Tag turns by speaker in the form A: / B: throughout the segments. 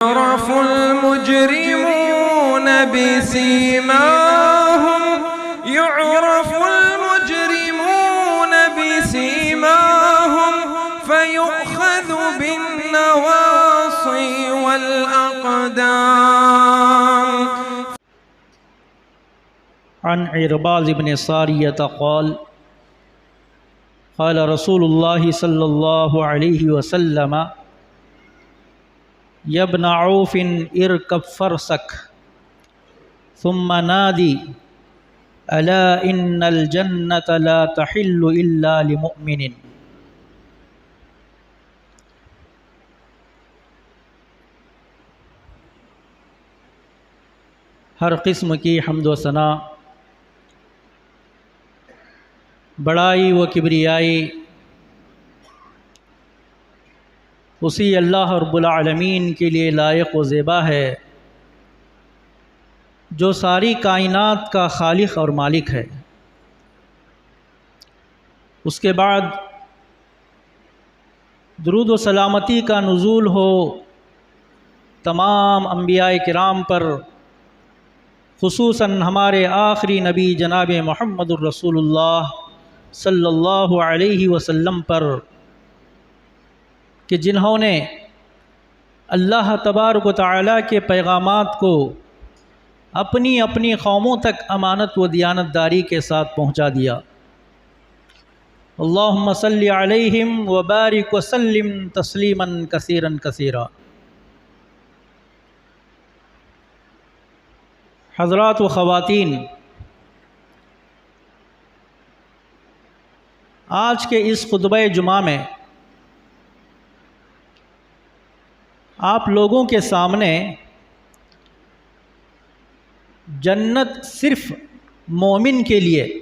A: يعرف المجرمون بسيماهم فيؤخذ بالنواصي والأقدام.
B: عن عرباض بن ساریہ قال قال رسول اللہ صلی اللہ علیہ وسلم یا ابن عوف ارکب فرسک ثم نادی الا ان الجنة لا تحل الا لمؤمن. ہر قسم کی حمد و ثنا، بڑائی و کبریائی اسی اللہ رب العالمین کے لیے لائق و زیبا ہے جو ساری کائنات کا خالق اور مالک ہے۔ اس کے بعد درود و سلامتی کا نزول ہو تمام انبیاء کرام پر، خصوصاً ہمارے آخری نبی جناب محمد الرسول اللہ صلی اللہ علیہ وسلم پر، کہ جنہوں نے اللہ تبارک و تعالیٰ کے پیغامات کو اپنی اپنی قوموں تک امانت و دیانت داری کے ساتھ پہنچا دیا۔ اللہم صلی علیہم وبارک وسلم تسلیما کثیرا کثیرا۔ حضرات و خواتین، آج کے اس خطبہ جمعہ میں آپ لوگوں کے سامنے جنت صرف مومن کے لیے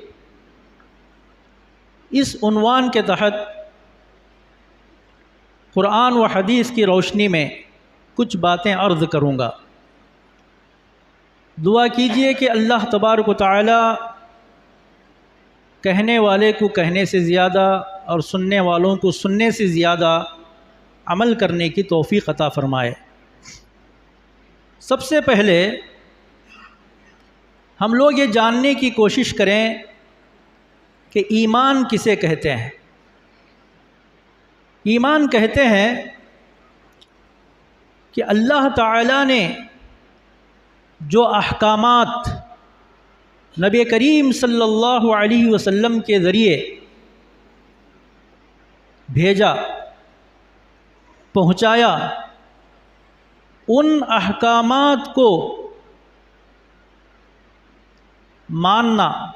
B: اس عنوان کے تحت قرآن و حدیث کی روشنی میں کچھ باتیں عرض کروں گا۔ دعا کیجئے کہ اللہ تبارک و تعالی کہنے والے کو کہنے سے زیادہ اور سننے والوں کو سننے سے زیادہ عمل کرنے کی توفیق عطا فرمائے۔ سب سے پہلے ہم لوگ یہ جاننے کی کوشش کریں کہ ایمان کسے کہتے ہیں۔ ایمان کہتے ہیں کہ اللہ تعالی نے جو احکامات نبی کریم صلی اللہ علیہ وسلم کے ذریعے بھیجا، پہنچایا، ان احکامات کو ماننا،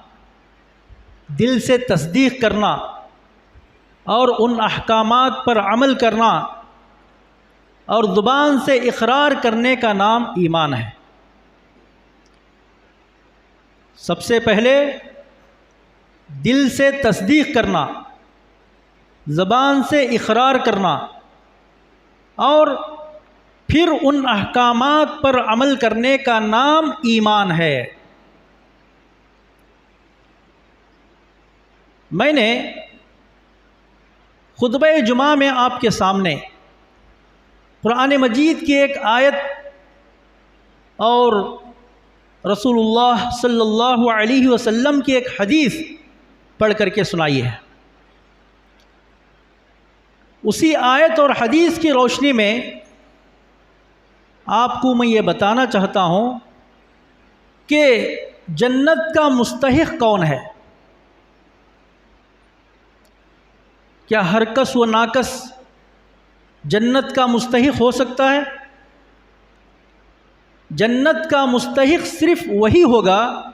B: دل سے تصدیق کرنا اور ان احکامات پر عمل کرنا اور زبان سے اقرار کرنے کا نام ایمان ہے۔ سب سے پہلے دل سے تصدیق کرنا، زبان سے اقرار کرنا اور پھر ان احکامات پر عمل کرنے کا نام ایمان ہے۔ میں نے خطبہ جمعہ میں آپ کے سامنے قرآن مجید کی ایک آیت اور رسول اللہ صلی اللہ علیہ وسلم کی ایک حدیث پڑھ کر کے سنائی ہے۔ اسی آیت اور حدیث کی روشنی میں آپ کو میں یہ بتانا چاہتا ہوں کہ جنت کا مستحق کون ہے۔ کیا ہر کس و ناکس جنت کا مستحق ہو سکتا ہے؟ جنت کا مستحق صرف وہی ہوگا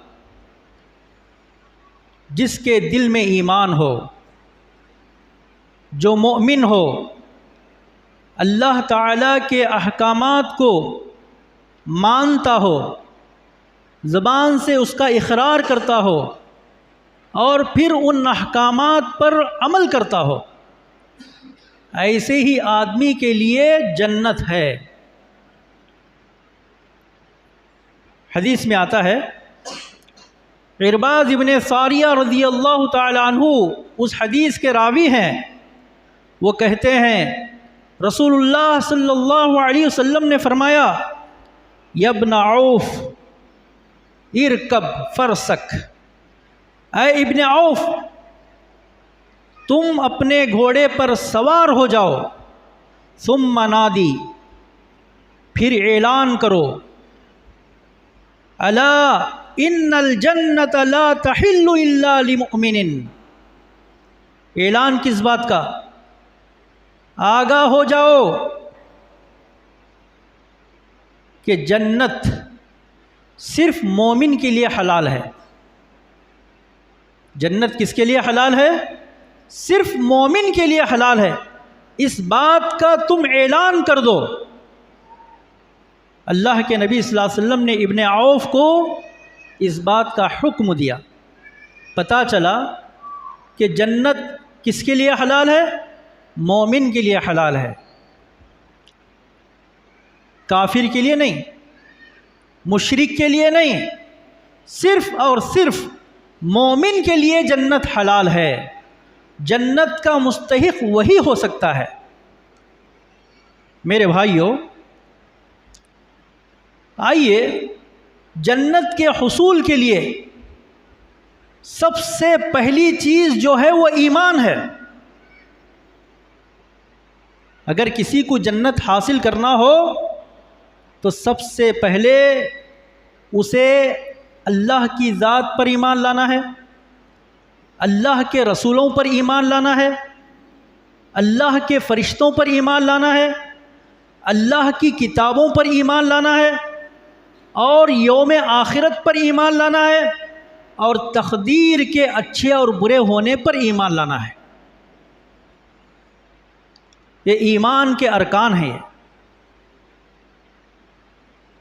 B: جس کے دل میں ایمان ہو، جو مومن ہو، اللہ تعالیٰ کے احکامات کو مانتا ہو، زبان سے اس کا اقرار کرتا ہو اور پھر ان احکامات پر عمل کرتا ہو۔ ایسے ہی آدمی کے لیے جنت ہے۔ حدیث میں آتا ہے، عرباض ابن ساریہ رضی اللہ تعالی عنہ اس حدیث کے راوی ہیں۔ وہ کہتے ہیں رسول اللہ صلی اللہ علیہ وسلم نے فرمایا یا ابن عوف ارکب فرسک، اے ابن عوف تم اپنے گھوڑے پر سوار ہو جاؤ، ثم نادی پھر اعلان کرو، الا ان الجنت لا تحل الا لمؤمن، اعلان کس بات کا؟ آگاہ ہو جاؤ کہ جنت صرف مومن کے لیے حلال ہے۔ جنت کس کے لیے حلال ہے؟ صرف مومن کے لیے حلال ہے، اس بات کا تم اعلان کر دو۔ اللہ کے نبی صلی اللہ علیہ وسلم نے ابن عوف کو اس بات کا حکم دیا، پتہ چلا کہ جنت کس کے لیے حلال ہے؟ مومن کے لیے حلال ہے، کافر کے لیے نہیں، مشرک کے لیے نہیں، صرف اور صرف مومن کے لیے جنت حلال ہے۔ جنت کا مستحق وہی ہو سکتا ہے۔ میرے بھائیوں، آئیے جنت کے حصول کے لیے سب سے پہلی چیز جو ہے وہ ایمان ہے۔ اگر کسی کو جنت حاصل کرنا ہو تو سب سے پہلے اسے اللہ کی ذات پر ایمان لانا ہے، اللہ کے رسولوں پر ایمان لانا ہے، اللہ کے فرشتوں پر ایمان لانا ہے، اللہ کی کتابوں پر ایمان لانا ہے، اور یوم آخرت پر ایمان لانا ہے، اور تقدیر کے اچھے اور برے ہونے پر ایمان لانا ہے۔ یہ ایمان کے ارکان ہیں۔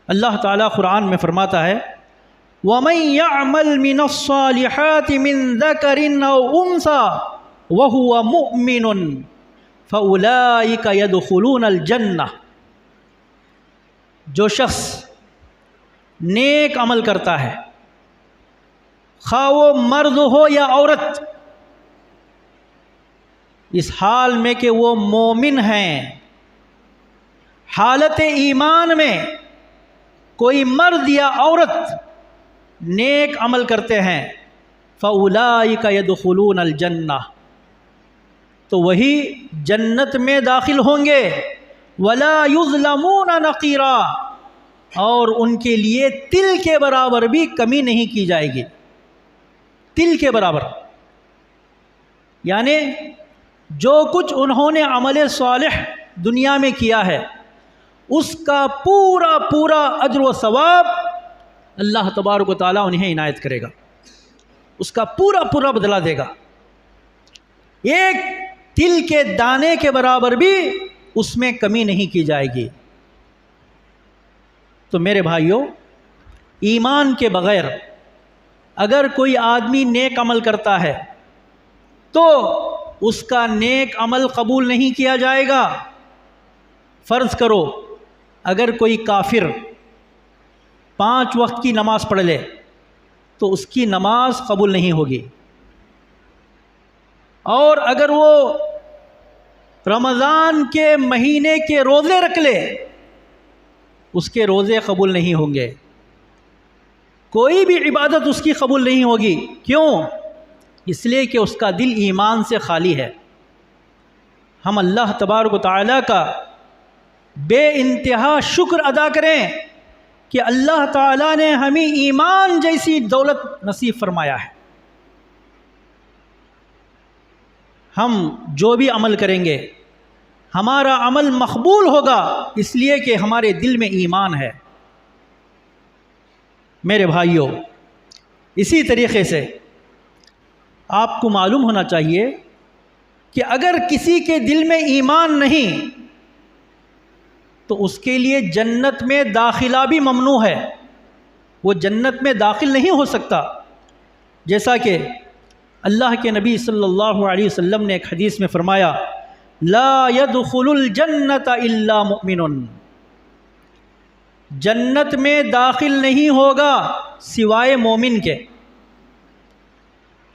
B: اللہ تعالیٰ قرآن میں فرماتا ہے وَمَن يَعْمَلْ مِنَ الصَّالِحَاتِ مِن ذَكَرٍ أَوْ أُنثَىٰ وَهُوَ مُؤْمِنٌ فَأُولَٰئِكَ يَدْخُلُونَ الْجَنَّةَ، جو شخص نیک عمل کرتا ہے، خواہ وہ مرد ہو یا عورت، اس حال میں کہ وہ مومن ہیں، حالت ایمان میں کوئی مرد یا عورت نیک عمل کرتے ہیں، فَأُولَٰئِكَ يَدْخُلُونَ الْجَنَّةَ، تو وہی جنت میں داخل ہوں گے، وَلَا يُظْلَمُونَ نَقِيرًا، اور ان کے لیے تل کے برابر بھی کمی نہیں کی جائے گی، تل کے برابر، یعنی جو کچھ انہوں نے عمل صالح دنیا میں کیا ہے اس کا پورا پورا اجر و ثواب اللہ تبارک و تعالیٰ انہیں عنایت کرے گا، اس کا پورا پورا بدلہ دے گا، ایک تل کے دانے کے برابر بھی اس میں کمی نہیں کی جائے گی۔ تو میرے بھائیوں، ایمان کے بغیر اگر کوئی آدمی نیک عمل کرتا ہے تو اس کا نیک عمل قبول نہیں کیا جائے گا۔ فرض کرو اگر کوئی کافر 5 وقت کی نماز پڑھ لے تو اس کی نماز قبول نہیں ہوگی، اور اگر وہ رمضان کے مہینے کے روزے رکھ لے اس کے روزے قبول نہیں ہوں گے، کوئی بھی عبادت اس کی قبول نہیں ہوگی۔ کیوں؟ اس لیے کہ اس کا دل ایمان سے خالی ہے۔ ہم اللہ تبارک و تعالیٰ کا بے انتہا شکر ادا کریں کہ اللہ تعالیٰ نے ہمیں ایمان جیسی دولت نصیب فرمایا ہے۔ ہم جو بھی عمل کریں گے ہمارا عمل مقبول ہوگا، اس لیے کہ ہمارے دل میں ایمان ہے۔ میرے بھائیوں، اسی طریقے سے آپ کو معلوم ہونا چاہیے کہ اگر کسی کے دل میں ایمان نہیں تو اس کے لیے جنت میں داخلہ بھی ممنوع ہے، وہ جنت میں داخل نہیں ہو سکتا۔ جیسا کہ اللہ کے نبی صلی اللہ علیہ وسلم نے ایک حدیث میں فرمایا لا يدخل الجنت الا مؤمن، جنت میں داخل نہیں ہوگا سوائے مومن کے۔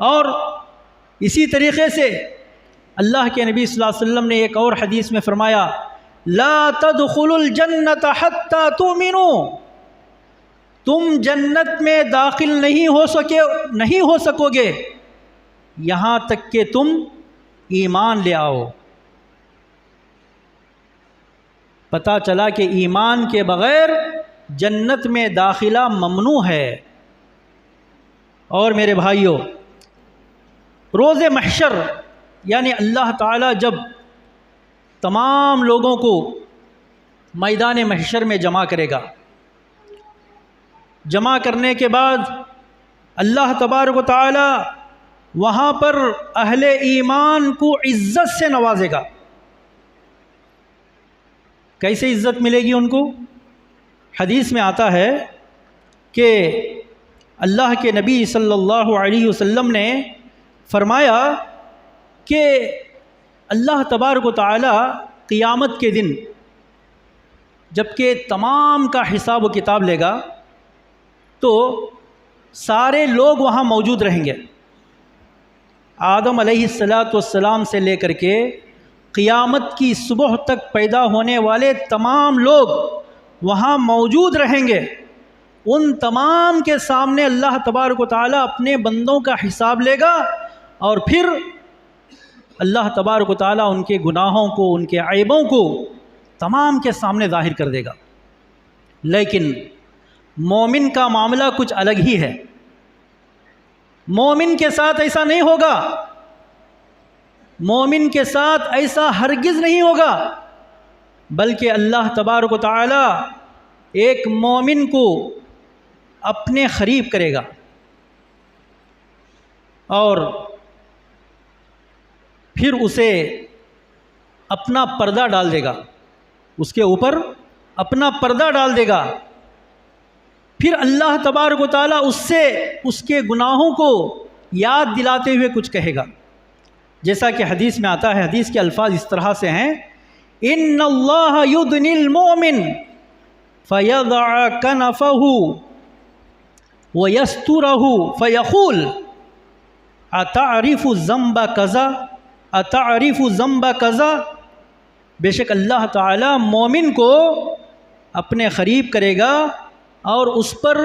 B: اور اسی طریقے سے اللہ کے نبی صلی اللہ علیہ وسلم نے ایک اور حدیث میں فرمایا لا تدخلوا الجنت حتی تؤمنوا، تم جنت میں داخل نہیں ہو سکو گے یہاں تک کہ تم ایمان لے آؤ۔ پتہ چلا کہ ایمان کے بغیر جنت میں داخلہ ممنوع ہے۔ اور میرے بھائیوں، روز محشر یعنی اللہ تعالیٰ جب تمام لوگوں کو میدان محشر میں جمع کرے گا، جمع کرنے کے بعد اللہ تبارک و تعالیٰ وہاں پر اہل ایمان کو عزت سے نوازے گا۔ کیسے عزت ملے گی ان کو؟ حدیث میں آتا ہے کہ اللہ کے نبی صلی اللہ علیہ وسلم نے فرمایا کہ اللہ تبارک و تعالیٰ قیامت کے دن جب کہ تمام کا حساب و کتاب لے گا تو سارے لوگ وہاں موجود رہیں گے، آدم علیہ السلام سے لے کر کے قیامت کی صبح تک پیدا ہونے والے تمام لوگ وہاں موجود رہیں گے۔ ان تمام کے سامنے اللہ تبارک و تعالیٰ اپنے بندوں کا حساب لے گا اور پھر اللہ تبارک و تعالیٰ ان کے گناہوں کو، ان کے عیبوں کو تمام کے سامنے ظاہر کر دے گا۔ لیکن مومن کا معاملہ کچھ الگ ہی ہے۔ مومن کے ساتھ ایسا نہیں ہوگا، مومن کے ساتھ ایسا ہرگز نہیں ہوگا، بلکہ اللہ تبارک و تعالیٰ ایک مومن کو اپنے قریب کرے گا اور پھر اسے اپنا پردہ ڈال دے گا، اس کے اوپر اپنا پردہ ڈال دے گا۔ پھر اللہ تبارک و تعالیٰ اس سے اس کے گناہوں کو یاد دلاتے ہوئے کچھ کہے گا، جیسا کہ حدیث میں آتا ہے۔ حدیث کے الفاظ اس طرح سے ہیں: ان اللہ یدنی المؤمن فیضع کنفہ ویسترہ فیقول اتعرف ذنب کذا اتعرف ذنب کذا، بے شک اللہ تعالیٰ مومن کو اپنے قریب کرے گا اور اس پر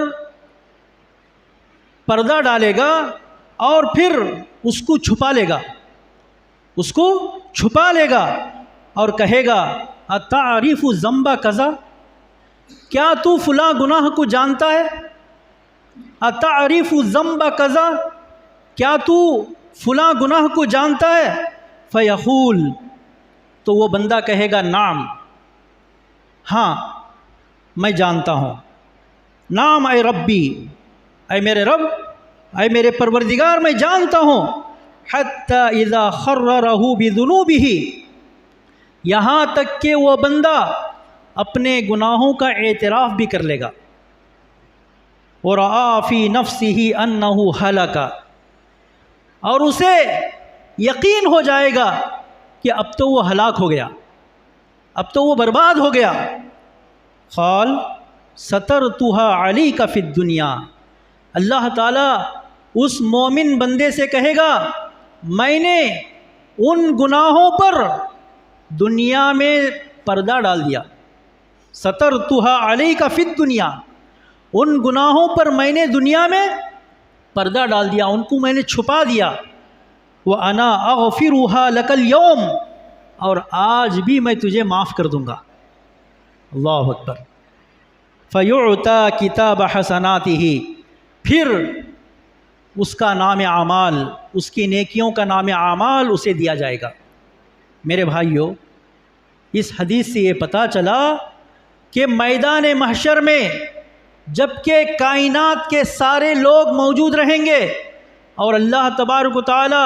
B: پردہ ڈالے گا اور پھر اس کو چھپا لے گا، اس کو چھپا لے گا اور کہے گا اتعرف ذنب کذا، کیا تو فلاں گناہ کو جانتا ہے؟ اتعرف ذنب کذا، کیا تو فلاں گناہ کو جانتا ہے؟ فیقول، تو وہ بندہ کہے گا نعم، ہاں میں جانتا ہوں۔ نعم اے ربی، اے میرے رب، اے میرے پروردگار، میں جانتا ہوں۔ حتی اذا خررہ بذنوبہ، یہاں تک کہ وہ بندہ اپنے گناہوں کا اعتراف بھی کر لے گا۔ ورأى فی نفسہ انہ ہلک، اور اسے یقین ہو جائے گا کہ اب تو وہ ہلاک ہو گیا، اب تو وہ برباد ہو گیا۔ قال سترتها علیک فی الدنیا، اللہ تعالیٰ اس مومن بندے سے کہے گا میں نے ان گناہوں پر دنیا میں پردہ ڈال دیا۔ سترتها علیک فی الدنیا، ان گناہوں پر میں نے دنیا میں پردہ ڈال دیا، ان کو میں نے چھپا دیا۔ وَأَنَا أَغْفِرُهَا لَكَ الْيَوْمَ، اور آج بھی میں تجھے معاف کر دوں گا۔ اللہ اکبر۔ فَيُعْتَى كِتَابَ حَسَنَاتِهِ، پھر اس کا نام اعمال، اس کی نیکیوں کا نام اعمال اسے دیا جائے گا۔ میرے بھائیو، اس حدیث سے یہ پتہ چلا کہ میدان محشر میں جب کہ کائنات کے سارے لوگ موجود رہیں گے اور اللہ تبارک و تعالی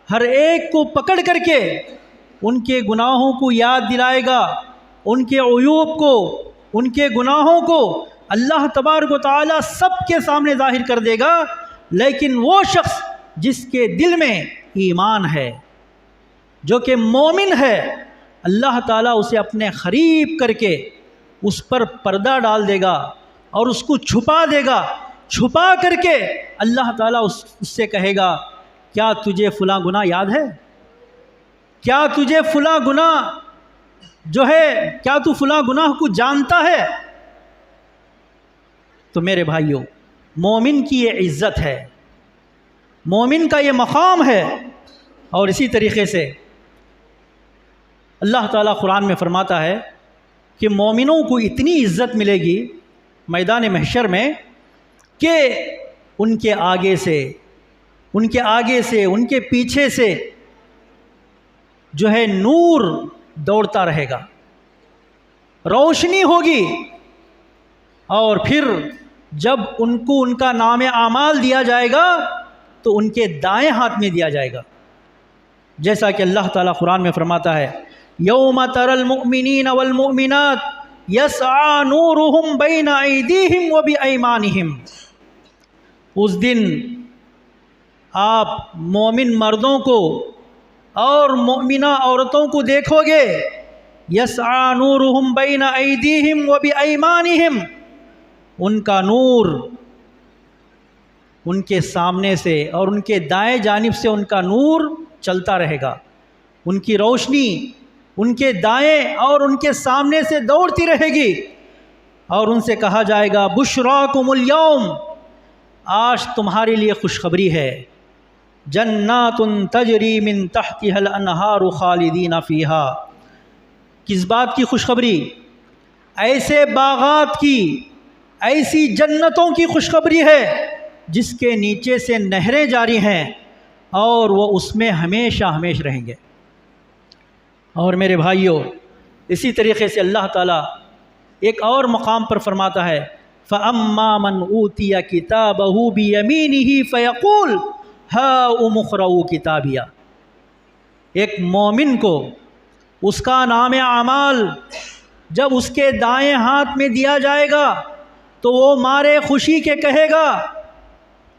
B: ہر ایک کو پکڑ کر کے ان کے گناہوں کو یاد دلائے گا، ان کے عیوب کو، ان کے گناہوں کو اللہ تبارک و تعالی سب کے سامنے ظاہر کر دے گا، لیکن وہ شخص جس کے دل میں ایمان ہے، جو کہ مومن ہے، اللہ تعالیٰ اسے اپنے قریب کر کے اس پر پردہ ڈال دے گا اور اس کو چھپا دے گا۔ چھپا کر کے اللہ تعالیٰ اس سے کہے گا کیا تجھے فلاں گناہ یاد ہے؟ کیا تجھے فلاں گناہ جو ہے کیا تو فلاں گناہ کو جانتا ہے؟ تو میرے بھائیوں، مومن کی یہ عزت ہے، مومن کا یہ مقام ہے۔ اور اسی طریقے سے اللہ تعالیٰ قرآن میں فرماتا ہے کہ مومنوں کو اتنی عزت ملے گی میدان محشر میں کہ ان کے آگے سے، ان کے پیچھے سے جو ہے نور دوڑتا رہے گا، روشنی ہوگی۔ اور پھر جب ان کو ان کا نام اعمال دیا جائے گا تو ان کے دائیں ہاتھ میں دیا جائے گا، جیسا کہ اللہ تعالیٰ قرآن میں فرماتا ہے یوم تری المؤمنین والمؤمنات یسعی نورہم بین ایدیہم وبایمانہم، اس دن آپ مومن مردوں کو اور مومنہ عورتوں کو دیکھو گے، یسعی نورہم بین ایدیہم وبایمانہم، ان کا نور ان کے سامنے سے اور ان کے دائیں جانب سے ان کا نور چلتا رہے گا، ان کی روشنی ان کے دائیں اور ان کے سامنے سے دوڑتی رہے گی، اور ان سے کہا جائے گا بشراکم اليوم، آج تمہارے لیے خوشخبری ہے، جنات تجری من تحتها الانہار خالدین فیہا، کس بات کی خوشخبری؟ ایسے باغات کی، ایسی جنتوں کی خوشخبری ہے جس کے نیچے سے نہریں جاری ہیں اور وہ اس میں ہمیشہ ہمیشہ رہیں گے۔ اور میرے بھائیوں، اسی طریقے سے اللہ تعالیٰ ایک اور مقام پر فرماتا ہے فَأَمَّا مَنْ أُوتِيَ كِتَابَهُ بِيَمِينِهِ فَيَقُولُ هَاؤُمُ اقْرَءُوا كِتَابِيَهْ، ایک مومن کو اس کا نام اعمال جب اس کے دائیں ہاتھ میں دیا جائے گا تو وہ مارے خوشی کے کہے گا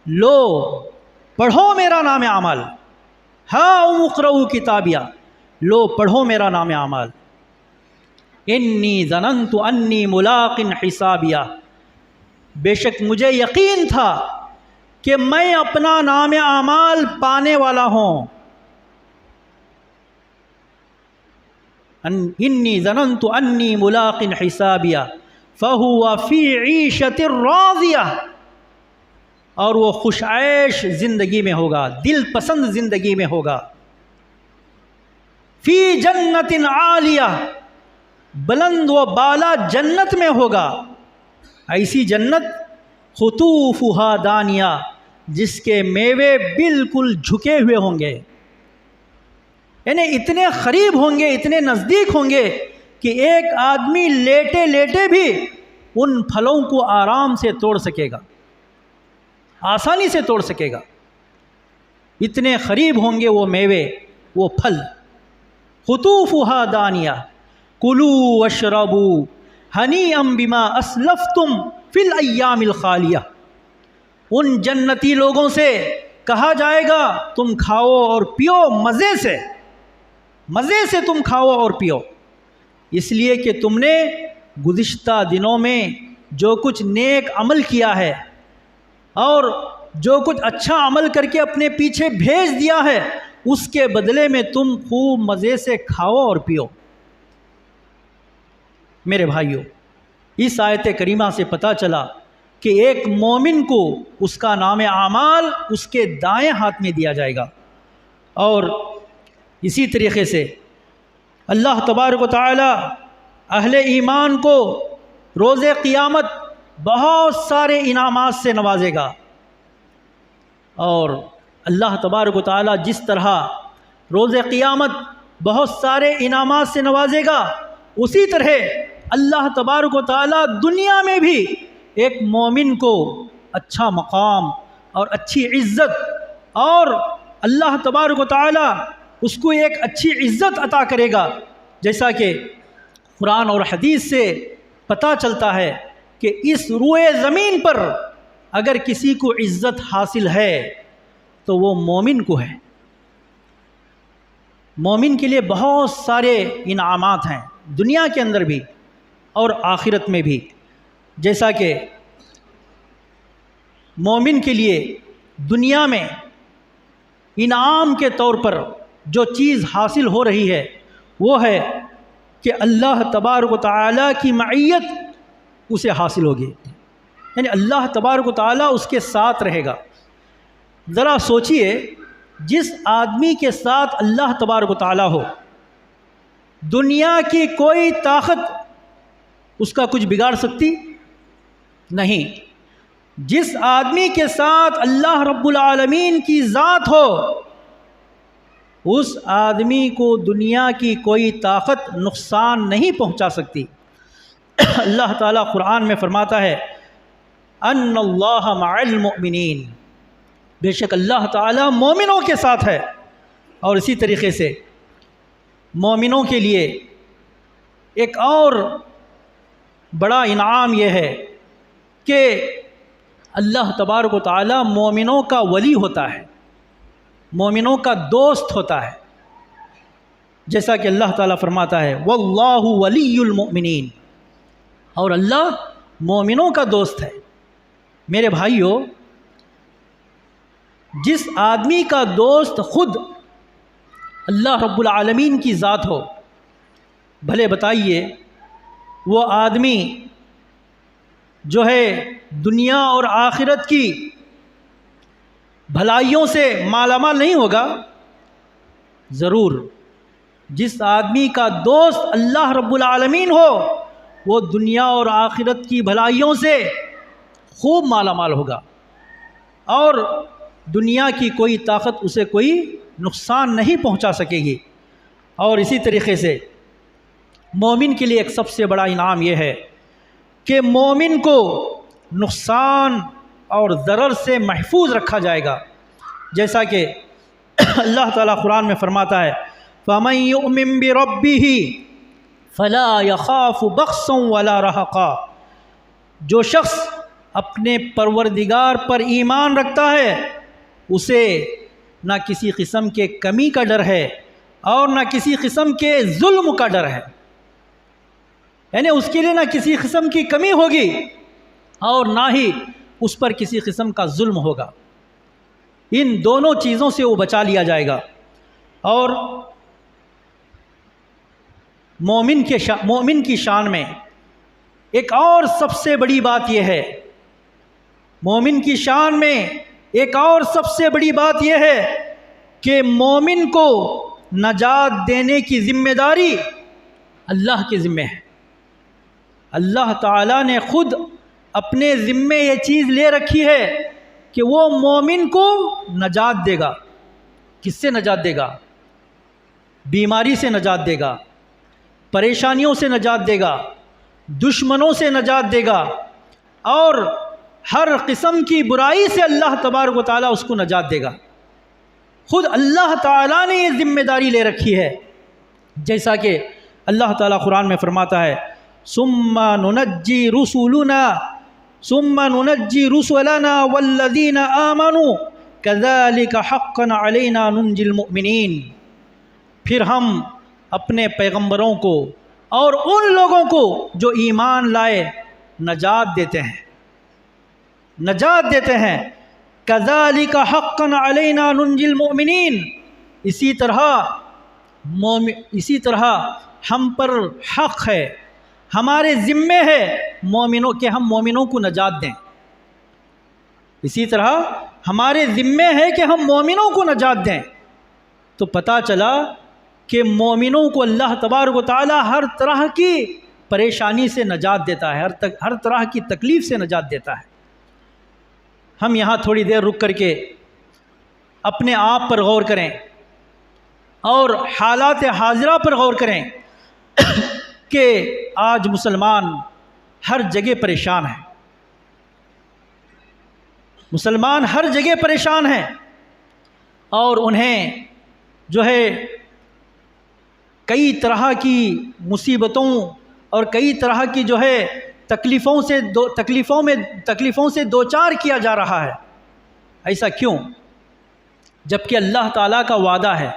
B: لو پڑھو میرا نام اعمال، ہاؤم اقرؤوا کتابیہ، لو پڑھو میرا نام اعمال، انی ظننت انی ملاق حسابیہ، بے شک مجھے یقین تھا کہ میں اپنا نام اعمال پانے والا ہوں، انی ظننت انی ملاق حسابیہ فہو فی عیشۃ راضیہ، اور وہ خوش عیش زندگی میں ہوگا، دل پسند زندگی میں ہوگا، فی جنت عالیہ، بلند و بالا جنت میں ہوگا، ایسی جنت قطوفہا دانیہ، جس کے میوے بالکل جھکے ہوئے ہوں گے، یعنی اتنے قریب ہوں گے، اتنے نزدیک ہوں گے کہ ایک آدمی لیٹے لیٹے بھی ان پھلوں کو آرام سے توڑ سکے گا، آسانی سے توڑ سکے گا، اتنے قریب ہوں گے وہ میوے، وہ پھل، قطوفہا دانیہ کلوا واشربوا ہنیئا بما اسلفتم فی الایام الخالیہ، ان جنتی لوگوں سے کہا جائے گا تم کھاؤ اور پیو مزے سے، مزے سے تم کھاؤ اور پیو، اس لیے کہ تم نے گزشتہ دنوں میں جو کچھ نیک عمل کیا ہے اور جو کچھ اچھا عمل کر کے اپنے پیچھے بھیج دیا ہے، اس کے بدلے میں تم خوب مزے سے کھاؤ اور پیو۔ میرے بھائیوں، اس آیت کریمہ سے پتہ چلا کہ ایک مومن کو اس کا نام اعمال اس کے دائیں ہاتھ میں دیا جائے گا، اور اسی طریقے سے اللہ تبارک و تعالی اہل ایمان کو روز قیامت بہت سارے انعامات سے نوازے گا، اور اللہ تبارک و تعالی جس طرح روز قیامت بہت سارے انعامات سے نوازے گا، اسی طرح اللہ تبارک و تعالی دنیا میں بھی ایک مومن کو اچھا مقام اور اچھی عزت، اور اللہ تبارک و تعالی اس کو ایک اچھی عزت عطا کرے گا، جیسا کہ قرآن اور حدیث سے پتہ چلتا ہے کہ اس روئے زمین پر اگر کسی کو عزت حاصل ہے تو وہ مومن کو ہے۔ مومن کے لیے بہت سارے انعامات ہیں دنیا کے اندر بھی اور آخرت میں بھی، جیسا کہ مومن کے لیے دنیا میں انعام کے طور پر جو چیز حاصل ہو رہی ہے وہ ہے کہ اللہ تبارک و تعالیٰ کی معیت اسے حاصل ہوگی، یعنی اللہ تبارک و تعالیٰ اس کے ساتھ رہے گا۔ ذرا سوچئے، جس آدمی کے ساتھ اللہ تبارک و تعالیٰ ہو، دنیا کی کوئی طاقت اس کا کچھ بگاڑ سکتی نہیں۔ جس آدمی کے ساتھ اللہ رب العالمین کی ذات ہو، اس آدمی کو دنیا کی کوئی طاقت نقصان نہیں پہنچا سکتی۔ اللہ تعالیٰ قرآن میں فرماتا ہے ان اللہ مع المؤمنین، بے شک اللہ تعالیٰ مومنوں کے ساتھ ہے۔ اور اسی طریقے سے مومنوں کے لیے ایک اور بڑا انعام یہ ہے کہ اللہ تبارک و تعالیٰ مومنوں کا ولی ہوتا ہے، مومنوں کا دوست ہوتا ہے، جیسا کہ اللہ تعالیٰ فرماتا ہے واللہ ولی المؤمنین، اور اللہ مومنوں کا دوست ہے۔ میرے بھائیو، جس آدمی کا دوست خود اللہ رب العالمین کی ذات ہو، بھلے بتائیے وہ آدمی جو ہے دنیا اور آخرت کی بھلائیوں سے مالا مال نہیں ہوگا؟ ضرور۔ جس آدمی کا دوست اللہ رب العالمین ہو، وہ دنیا اور آخرت کی بھلائیوں سے خوب مالا مال ہوگا، اور دنیا کی کوئی طاقت اسے کوئی نقصان نہیں پہنچا سکے گی۔ اور اسی طریقے سے مومن کے لیے ایک سب سے بڑا انعام یہ ہے کہ مومن کو نقصان اور ضرر سے محفوظ رکھا جائے گا، جیسا کہ اللہ تعالیٰ قرآن میں فرماتا ہے فَمَن يُؤْمِن بِرَبِّهِ فَلَا يَخَافُ بَخْسًا وَلَا رَهَقًا، جو شخص اپنے پروردگار پر ایمان رکھتا ہے اسے نہ کسی قسم کے کمی کا ڈر ہے اور نہ کسی قسم کے ظلم کا ڈر ہے، یعنی اس کے لیے نہ کسی قسم کی کمی ہوگی اور نہ ہی اس پر کسی قسم کا ظلم ہوگا۔ ان دونوں چیزوں سے وہ بچا لیا جائے گا۔ اور مومن کی شان میں ایک اور سب سے بڑی بات یہ ہے، مومن کی شان میں ایک اور سب سے بڑی بات یہ ہے کہ مومن کو نجات دینے کی ذمہ داری اللہ کے ذمہ ہے۔ اللہ تعالیٰ نے خود اپنے ذمے یہ چیز لے رکھی ہے کہ وہ مومن کو نجات دے گا۔ کس سے نجات دے گا؟ بیماری سے نجات دے گا، پریشانیوں سے نجات دے گا، دشمنوں سے نجات دے گا، اور ہر قسم کی برائی سے اللہ تبارک و تعالیٰ اس کو نجات دے گا۔ خود اللہ تعالیٰ نے یہ ذمہ داری لے رکھی ہے، جیسا کہ اللہ تعالیٰ قرآن میں فرماتا ہے ثم ننجی رسلنا والذین آمنوا کذالک حقا علینا ننجی المؤمنین، پھر ہم اپنے پیغمبروں کو اور ان لوگوں کو جو ایمان لائے نجات دیتے ہیں، نجات دیتے ہیں۔ کذالک حقا علینا ننجی المؤمنین، اسی طرح ہم پر حق ہے، ہمارے ذمے ہے مومنوں کہ ہم مومنوں کو نجات دیں۔ اسی طرح ہمارے ذمے ہے کہ ہم مومنوں کو نجات دیں۔ تو پتہ چلا کہ مومنوں کو اللہ تبارک و تعالی ہر طرح کی پریشانی سے نجات دیتا ہے، ہر طرح کی تکلیف سے نجات دیتا ہے۔ ہم یہاں تھوڑی دیر رک کر کے اپنے آپ پر غور کریں اور حالات حاضرہ پر غور کریں کہ آج مسلمان ہر جگہ پریشان ہیں، مسلمان ہر جگہ پریشان ہیں، اور انہیں جو ہے کئی طرح کی مصیبتوں اور کئی طرح کی جو ہے تکلیفوں سے دوچار کیا جا رہا ہے۔ ایسا کیوں؟ جبکہ اللہ تعالیٰ کا وعدہ ہے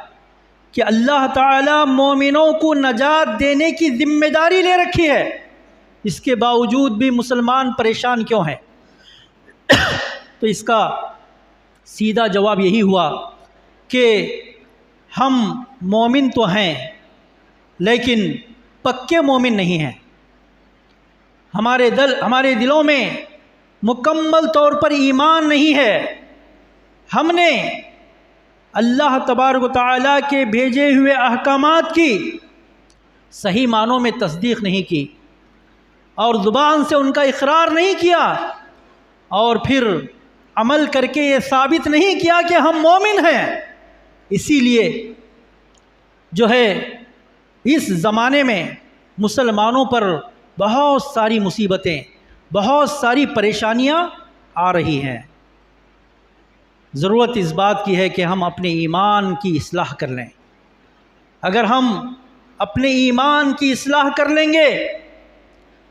B: کہ اللہ تعالیٰ مومنوں کو نجات دینے کی ذمہ داری لے رکھی ہے، اس کے باوجود بھی مسلمان پریشان کیوں ہیں؟ تو اس کا سیدھا جواب یہی ہوا کہ ہم مومن تو ہیں، لیکن پکے مومن نہیں ہیں، ہمارے دلوں میں مکمل طور پر ایمان نہیں ہے، ہم نے اللہ تبارک و تعالیٰ کے بھیجے ہوئے احکامات کی صحیح معنوں میں تصدیق نہیں کی اور زبان سے ان کا اقرار نہیں کیا، اور پھر عمل کر کے یہ ثابت نہیں کیا کہ ہم مومن ہیں۔ اسی لیے جو ہے اس زمانے میں مسلمانوں پر بہت ساری مصیبتیں، بہت ساری پریشانیاں آ رہی ہیں۔ ضرورت اس بات کی ہے کہ ہم اپنے ایمان کی اصلاح کر لیں۔ اگر ہم اپنے ایمان کی اصلاح کر لیں گے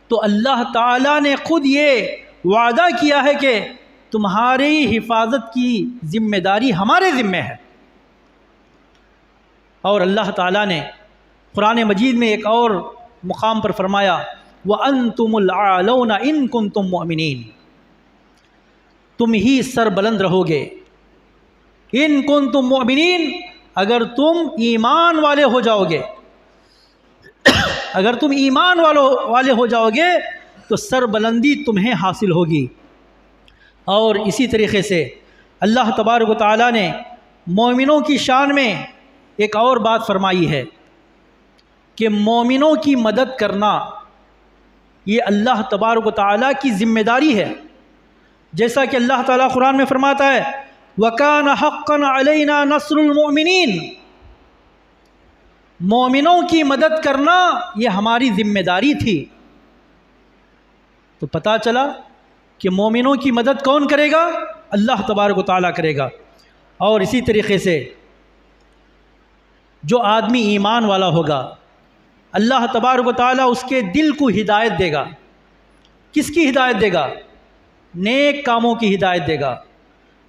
B: تو اللہ تعالیٰ نے خود یہ وعدہ کیا ہے کہ تمہاری حفاظت کی ذمہ داری ہمارے ذمہ ہے۔ اور اللہ تعالیٰ نے قرآن مجید میں ایک اور مقام پر فرمایا وَأَنْتُمُ الْأَعْلَوْنَ إِن كُنتُم مُؤْمِنِينَ، تم ہی سر بلند رہو گے، ان کنتم مؤمنین، اگر تم ایمان والے ہو جاؤ گے، اگر تم ایمان والے ہو جاؤ گے تو سر بلندی تمہیں حاصل ہوگی۔ اور اسی طریقے سے اللہ تبارک و تعالیٰ نے مومنوں کی شان میں ایک اور بات فرمائی ہے کہ مومنوں کی مدد کرنا یہ اللہ تبارک و تعالیٰ کی ذمہ داری ہے، جیسا کہ اللہ تعالیٰ قرآن میں فرماتا ہے وَكَانَ حَقًّا عَلَيْنَا نَصْرُ الْمُؤْمِنِينَ، مومنوں کی مدد کرنا یہ ہماری ذمہ داری تھی۔ تو پتہ چلا کہ مومنوں کی مدد کون کرے گا؟ اللہ تبارک و تعالیٰ کرے گا۔ اور اسی طریقے سے جو آدمی ایمان والا ہوگا اللہ تبارک و تعالیٰ اس کے دل کو ہدایت دے گا۔ کس کی ہدایت دے گا؟ نیک کاموں کی ہدایت دے گا،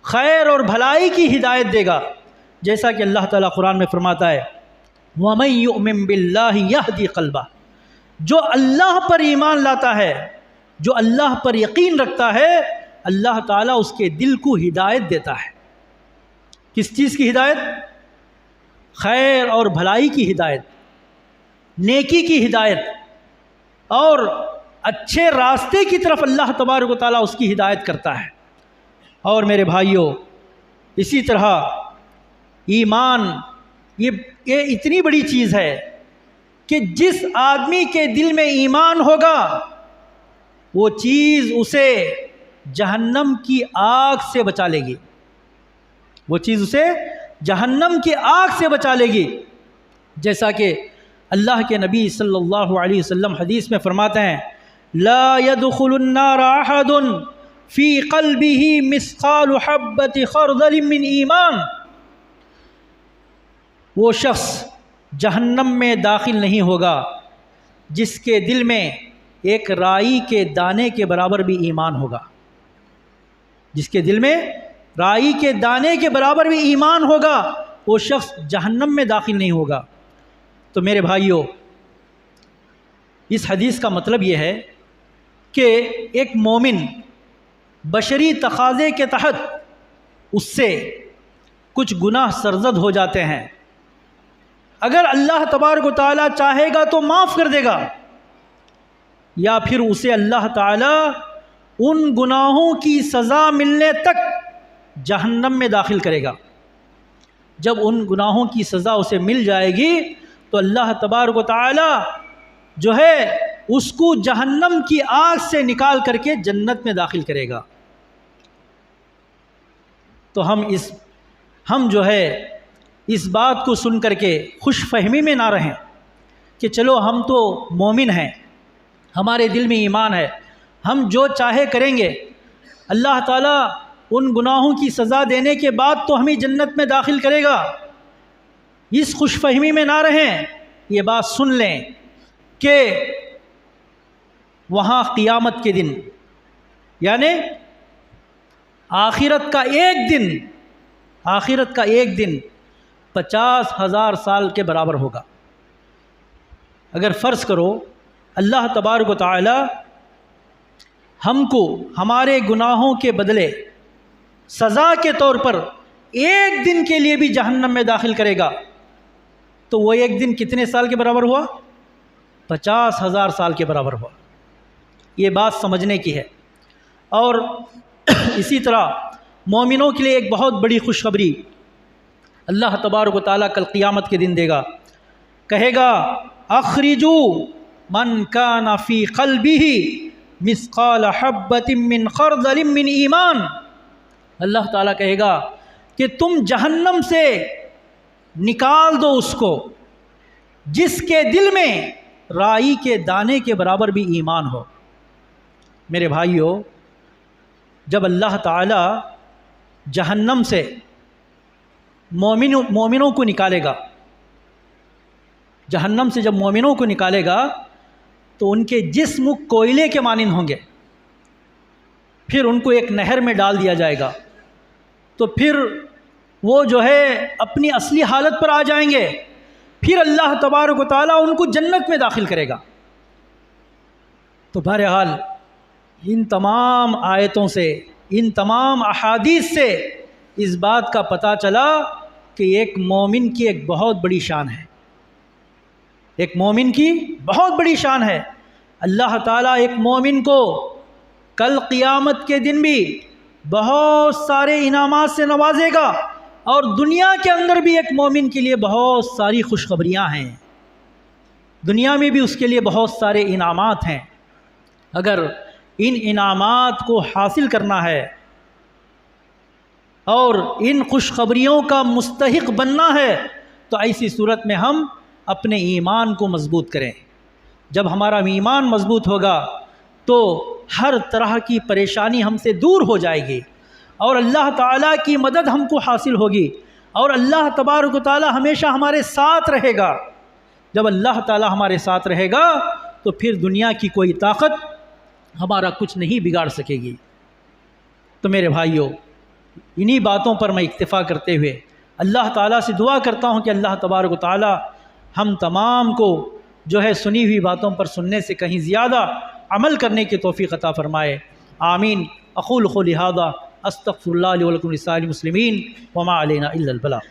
B: خیر اور بھلائی کی ہدایت دے گا، جیسا کہ اللہ تعالیٰ قرآن میں فرماتا ہے وَمَن يُؤْمِن بِاللَّهِ يَهْدِ قَلْبَهُ، جو اللہ پر ایمان لاتا ہے، جو اللہ پر یقین رکھتا ہے، اللہ تعالیٰ اس کے دل کو ہدایت دیتا ہے۔ کس چیز کی ہدایت؟ خیر اور بھلائی کی ہدایت، نیکی کی ہدایت، اور اچھے راستے کی طرف اللہ تبارک و تعالیٰ اس کی ہدایت کرتا ہے۔ اور میرے بھائیوں، اسی طرح ایمان یہ اتنی بڑی چیز ہے کہ جس آدمی کے دل میں ایمان ہوگا وہ چیز اسے جہنم کی آگ سے بچا لے گی، وہ چیز اسے جہنم کی آگ سے بچا لے گی، جیسا کہ اللہ کے نبی صلی اللہ علیہ وسلم حدیث میں فرماتے ہیں لا يدخل النار احد فی قلبہ مثقال حبۃ خردل من ایمان، وہ شخص جہنم میں داخل نہیں ہوگا جس کے دل میں ایک رائی کے دانے کے برابر بھی ایمان ہوگا، جس کے دل میں رائی کے دانے کے برابر بھی ایمان ہوگا، وہ شخص جہنم میں داخل نہیں ہوگا۔ تو میرے بھائیوں، اس حدیث کا مطلب یہ ہے کہ ایک مومن بشری تقاضے کے تحت اس سے کچھ گناہ سرزد ہو جاتے ہیں، اگر اللہ تبارک و تعالیٰ چاہے گا تو معاف کر دے گا، یا پھر اسے اللہ تعالیٰ ان گناہوں کی سزا ملنے تک جہنم میں داخل کرے گا۔ جب ان گناہوں کی سزا اسے مل جائے گی تو اللہ تبارک و تعالیٰ جو ہے اس کو جہنم کی آگ سے نکال کر کے جنت میں داخل کرے گا۔ تو ہم جو ہے اس بات کو سن کر کے خوش فہمی میں نہ رہیں کہ چلو ہم تو مومن ہیں، ہمارے دل میں ایمان ہے، ہم جو چاہے کریں گے، اللہ تعالیٰ ان گناہوں کی سزا دینے کے بعد تو ہمیں جنت میں داخل کرے گا۔ اس خوش فہمی میں نہ رہیں، یہ بات سن لیں کہ وہاں قیامت کے دن، یعنی آخرت کا ایک دن 50,000 سال کے برابر ہوگا۔ اگر فرض کرو اللہ تبارک و تعالی ہم کو ہمارے گناہوں کے بدلے سزا کے طور پر ایک دن کے لیے بھی جہنم میں داخل کرے گا، تو وہ ایک دن کتنے سال کے برابر ہوا؟ 50,000 سال کے برابر ہوا۔ یہ بات سمجھنے کی ہے۔ اور اسی طرح مومنوں کے لیے ایک بہت بڑی خوشخبری اللہ تبارک و تعالیٰ کل قیامت کے دن دے گا، کہے گا اخرجو من کان فی قلبہ مثقال حبۃ من خردل من ایمان۔ اللہ تعالیٰ کہے گا کہ تم جہنم سے نکال دو اس کو جس کے دل میں رائی کے دانے کے برابر بھی ایمان ہو۔ میرے بھائیو، جب اللہ تعالیٰ جہنم سے مومنوں کو نکالے گا، جہنم سے جب مومنوں کو نکالے گا تو ان کے جسم کوئلے کے مانند ہوں گے، پھر ان کو ایک نہر میں ڈال دیا جائے گا، تو پھر وہ جو ہے اپنی اصلی حالت پر آ جائیں گے، پھر اللہ تبارک و تعالیٰ ان کو جنت میں داخل کرے گا۔ تو بہرحال ان تمام آیتوں سے، ان تمام احادیث سے اس بات کا پتہ چلا کہ ایک مومن کی ایک بہت بڑی شان ہے، ایک مومن کی بہت بڑی شان ہے۔ اللہ تعالیٰ ایک مومن کو کل قیامت کے دن بھی بہت سارے انعامات سے نوازے گا، اور دنیا کے اندر بھی ایک مومن کے لیے بہت ساری خوشخبریاں ہیں، دنیا میں بھی اس کے لیے بہت سارے انعامات ہیں۔ اگر ان انعامات کو حاصل کرنا ہے اور ان خوشخبریوں کا مستحق بننا ہے تو ایسی صورت میں ہم اپنے ایمان کو مضبوط کریں۔ جب ہمارا ایمان مضبوط ہوگا تو ہر طرح کی پریشانی ہم سے دور ہو جائے گی، اور اللہ تعالیٰ کی مدد ہم کو حاصل ہوگی، اور اللہ تبارک و تعالیٰ ہمیشہ ہمارے ساتھ رہے گا۔ جب اللہ تعالیٰ ہمارے ساتھ رہے گا تو پھر دنیا کی کوئی طاقت ہمارا کچھ نہیں بگاڑ سکے گی۔ تو میرے بھائیوں، انہی باتوں پر میں اکتفا کرتے ہوئے اللہ تعالیٰ سے دعا کرتا ہوں کہ اللہ تبارک و تعالیٰ ہم تمام کو جو ہے سنی ہوئی باتوں پر سننے سے کہیں زیادہ عمل کرنے کی توفیق عطا فرمائے۔ آمین۔ اقول قولی ھذا استغفر اللہ لی ولکم ولسائر المسلمین وما علینا الا البلاغ۔